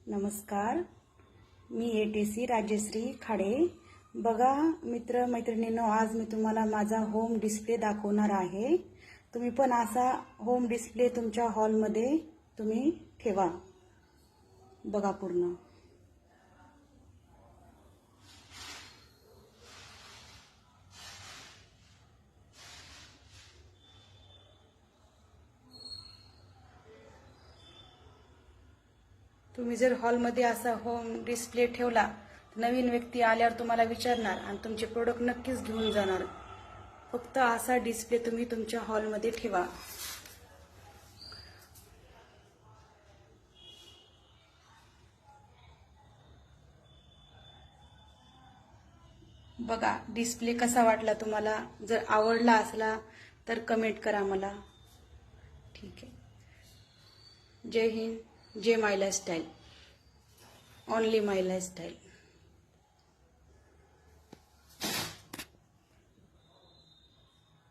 नमस्कार, मी ATC राजश्री खाडे। बघा मित्र मैत्रिणींनो, आज मी तुम्हाला माझा होम डिस्प्ले दाखवणार आहे। तुम्ही पण असा होम डिस्प्ले तुमच्या हॉलमध्ये तुम्ही ठेवा। बघा पूर्ण तुम्ही जर हॉलमध्ये असा होम डिस्प्ले ठेवला, नवीन व्यक्ती आल्यावर तुम्हाला विचारणार आणि तुमचे प्रोडक्ट नक्कीच घेऊन जाणार। फक्त असा डिस्प्ले तुम्ही तुमच्या हॉलमध्ये ठेवा। बघा डिस्प्ले कसा वाटला तुम्हाला। जर आवडला असला तर कमेंट करा मला। ठीक आहे। जय हिंद, जय माय लाईफस्टाईल, ओनली माय लाईफस्टाईल।